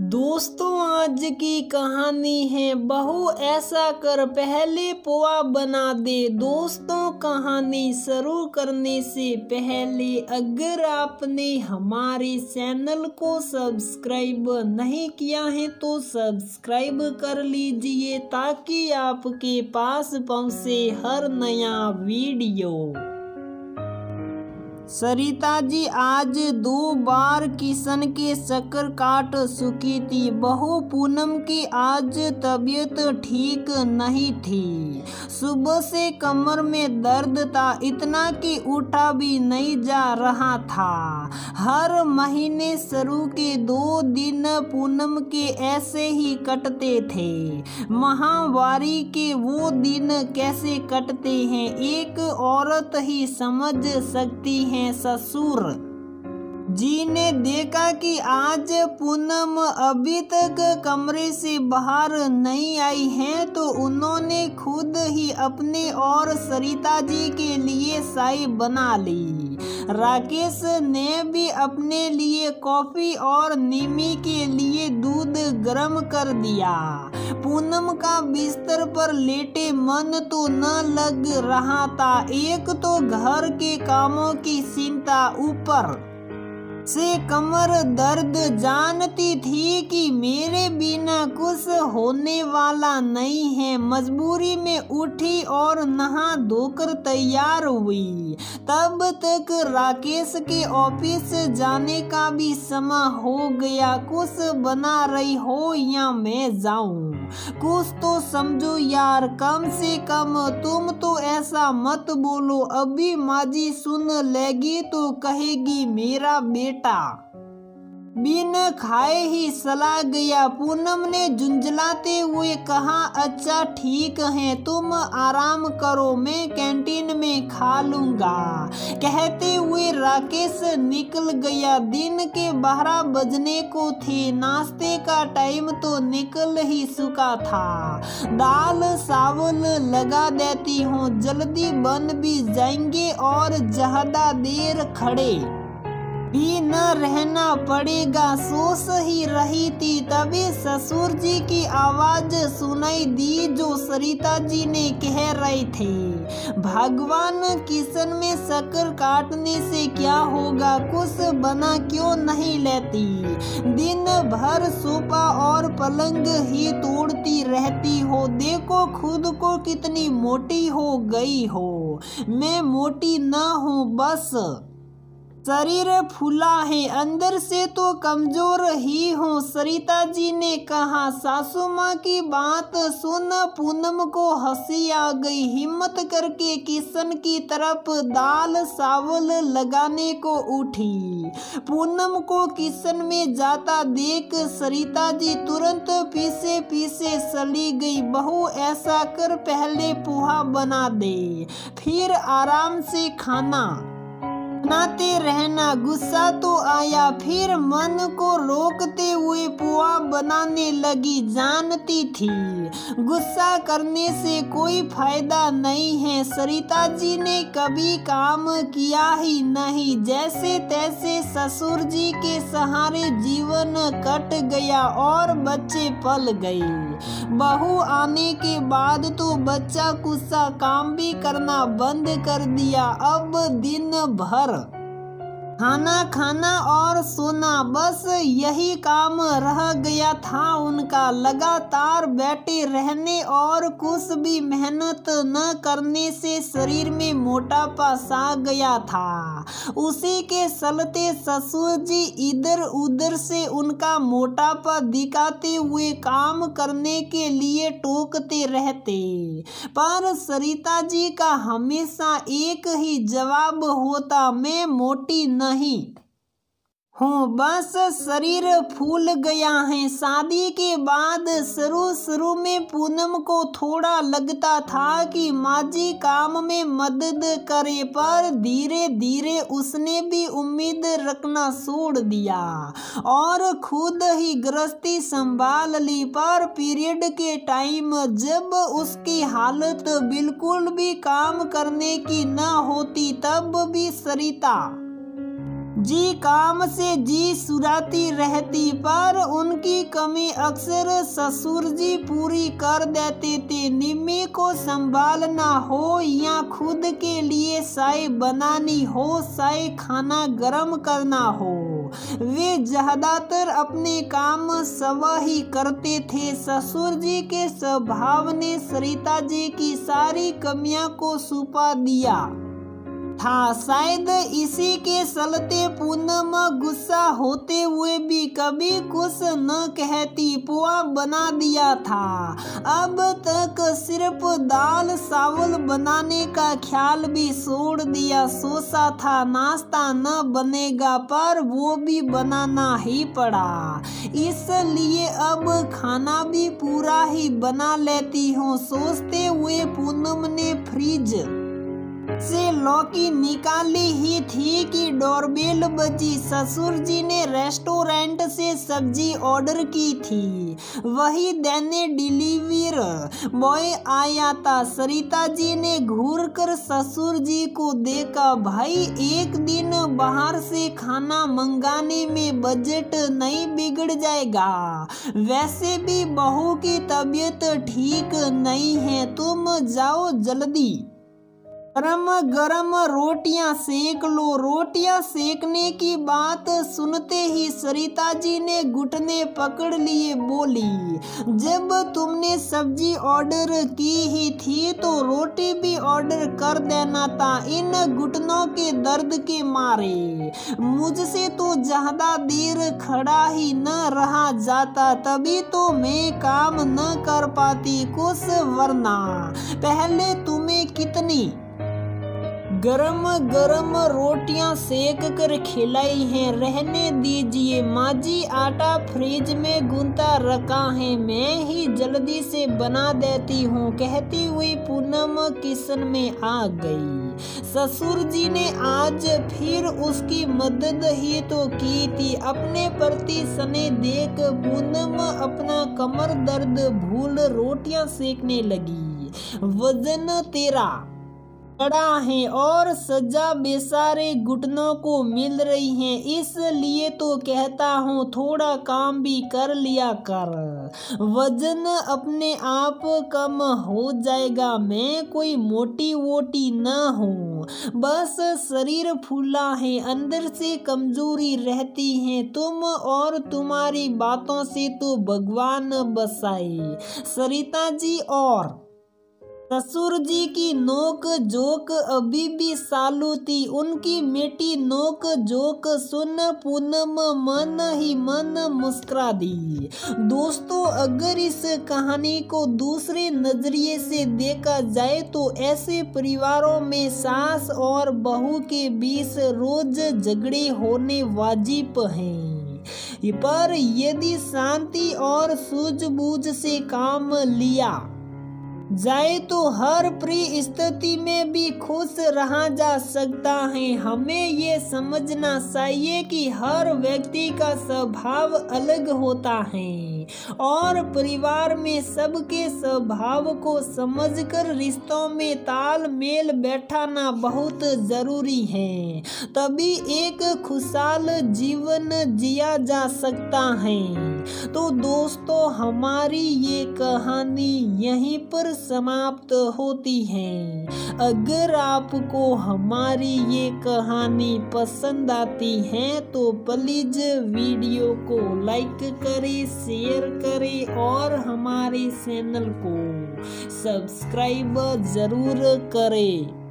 दोस्तों, आज की कहानी है बहू ऐसा कर पहले पोहा बना दे। दोस्तों, कहानी शुरू करने से पहले अगर आपने हमारे चैनल को सब्सक्राइब नहीं किया है तो सब्सक्राइब कर लीजिए ताकि आपके पास पहुंचे हर नया वीडियो। सरिता जी आज 2 बार किशन के चक्कर काट चुकी थी। बहू पूनम की आज तबीयत ठीक नहीं थी। सुबह से कमर में दर्द था, इतना कि उठा भी नहीं जा रहा था। हर महीने शुरू के 2 दिन पूनम के ऐसे ही कटते थे। माहवारी के वो दिन कैसे कटते हैं एक औरत ही समझ सकती है। ससुर जी ने देखा कि आज पूनम अभी तक कमरे से बाहर नहीं आई है तो उन्होंने खुद ही अपने और सरिता जी के लिए चाय बना ली। राकेश ने भी अपने लिए कॉफी और निमी के लिए दूध गर्म कर दिया। पूनम का बिस्तर पर लेटे मन तो न लग रहा था। एक तो घर के कामों की चिंता, ऊपर से कमर दर्द। जानती थी कि मेरे बिना कुछ होने वाला नहीं है। मजबूरी में उठी और नहा धोकर तैयार हुई। तब तक राकेश के ऑफिस जाने का भी समय हो गया। कुछ बना रही हो या मैं जाऊं? कुछ तो समझो यार, कम से कम तुम तो ऐसा मत बोलो। अभी माजी सुन लेगी तो कहेगी मेरा बेटा बिन खाए ही चला गया। पूनम ने झुंझलाते हुए कहा, अच्छा ठीक है, तुम आराम करो, मैं कैंटीन में खा लूंगा। कहते हुए राकेश निकल गया। दिन के 12 बजने को थे। नाश्ते का टाइम तो निकल ही चुका था। दाल चावल लगा देती हूँ, जल्दी बन भी जाएंगे और ज्यादा देर खड़े भी न रहना पड़ेगा। सोच ही रही थी तभी ससुर जी की आवाज सुनाई दी जो सरिता जी ने कह रहे थे, भगवान, किशन में शक्कर काटने से क्या होगा, कुछ बना क्यों नहीं लेती? दिन भर सोफा और पलंग ही तोड़ती रहती हो। देखो खुद को कितनी मोटी हो गई हो। मैं मोटी न हूँ, बस शरीर फूला है, अंदर से तो कमजोर ही हूँ। सरिता जी ने कहा। सासू माँ की बात सुन पूनम को हंसी आ गई। हिम्मत करके किशन की तरफ दाल चावल लगाने को उठी। पूनम को किशन में जाता देख सरिता जी तुरंत पीछे पीछे चली गई। बहू ऐसा कर पहले पोहा बना दे, फिर आराम से खाना बनाते रहना। गुस्सा तो आया, फिर मन को रोकते हुए पोहा बनाने लगी। जानती थी गुस्सा करने से कोई फायदा नहीं है। सरिता जी ने कभी काम किया ही नहीं। जैसे तैसे ससुर जी के सहारे जीवन कट गया और बच्चे पल गए। बहू आने के बाद तो बच्चा कुछ काम भी करना बंद कर दिया। अब दिन भर खाना खाना और सोना, बस यही काम रह गया था उनका। लगातार बैठे रहने और कुछ भी मेहनत न करने से शरीर में मोटापा सा गया था। उसी के चलते ससुर जी इधर उधर से उनका मोटापा दिखाते हुए काम करने के लिए टोकते रहते। पर सरिता जी का हमेशा एक ही जवाब होता, मैं मोटी नहीं हूँ, बस शरीर फूल गया है। शादी के बाद शुरू में पूनम को थोड़ा लगता था कि माजी काम में मदद करे, पर धीरे धीरे उसने भी उम्मीद रखना छोड़ दिया और खुद ही गृहस्थी संभाल ली। पर पीरियड के टाइम जब उसकी हालत बिल्कुल भी काम करने की न होती तब भी सरिता जी काम से जी सुराती रहती, पर उनकी कमी अक्सर ससुर जी पूरी कर देते थे। निम्मी को संभालना हो या खुद के लिए चाय बनानी हो, चाय खाना गर्म करना हो, वे ज्यादातर अपने काम स्वयं ही करते थे। ससुर जी के स्वभाव ने सरिता जी की सारी कमियां को छुपा दिया था। शायद इसी के चलते पूनम गुस्सा होते हुए भी कभी कुछ न कहती, पोहा बना दिया था। अब तक सिर्फ दाल चावल बनाने का ख्याल भी छोड़ दिया। सोचा था नाश्ता न बनेगा, पर वो भी बनाना ही पड़ा, इसलिए अब खाना भी पूरा ही बना लेती हूँ। सोचते हुए पूनम ने फ्रिज से लौकी निकाली ही थी कि डोरबेल बजी। ससुर जी ने रेस्टोरेंट से सब्जी ऑर्डर की थी, वही देने डिलीवरी बॉय आया था। सरिता जी ने घूरकर ससुर जी को देखा। भाई, एक दिन बाहर से खाना मंगाने में बजट नहीं बिगड़ जाएगा? वैसे भी बहू की तबीयत ठीक नहीं है, तुम जाओ जल्दी गरम गरम रोटियां सेक लो। रोटियां सेकने की बात सुनते ही सरिता जी ने घुटने पकड़ लिए, बोली, जब तुमने सब्जी ऑर्डर की ही थी तो रोटी भी ऑर्डर कर देना था। इन घुटनों के दर्द के मारे मुझसे तो ज्यादा देर खड़ा ही न रहा जाता, तभी तो मैं काम न कर पाती कुछ, वरना पहले तुम्हें कितनी गरम गरम रोटियां सेक कर खिलाई हैं। रहने दीजिए माँ जी, आटा फ्रिज में गूंथा रखा है, मैं ही जल्दी से बना देती हूँ, कहती हुई पूनम किचन में आ गई। ससुर जी ने आज फिर उसकी मदद ही तो की थी। अपने प्रति सने देख पूनम अपना कमर दर्द भूल रोटियां सेकने लगी। वजन तेरा बड़ा है और सजा बेसारे घुटनों को मिल रही है, इसलिए तो कहता हूँ थोड़ा काम भी कर लिया कर, वजन अपने आप कम हो जाएगा। मैं कोई मोटी वोटी न हूँ, बस शरीर फूला है, अंदर से कमजोरी रहती है। तुम और तुम्हारी बातों से तो भगवान बचाए। सरिता जी और ससुर जी की नोक जोक अभी भी चालू थी। उनकी मीठी नोक जोक सुन पूनम मन ही मन मुस्कुरा दी। दोस्तों, अगर इस कहानी को दूसरे नजरिए से देखा जाए तो ऐसे परिवारों में सास और बहू के बीच रोज झगड़े होने वाजिब हैं, पर यदि शांति और सूझबूझ से काम लिया जाए तो हर परिस्थिति में भी खुश रहा जा सकता है। हमें ये समझना चाहिए कि हर व्यक्ति का स्वभाव अलग होता है और परिवार में सबके स्वभाव को समझकर रिश्तों में तालमेल बैठाना बहुत जरूरी है, तभी एक खुशहाल जीवन जिया जा सकता है। तो दोस्तों, हमारी ये कहानी यहीं पर समाप्त होती है। अगर आपको हमारी ये कहानी पसंद आती है तो प्लीज वीडियो को लाइक करें, शेयर करें और हमारे चैनल को सब्सक्राइब जरूर करें।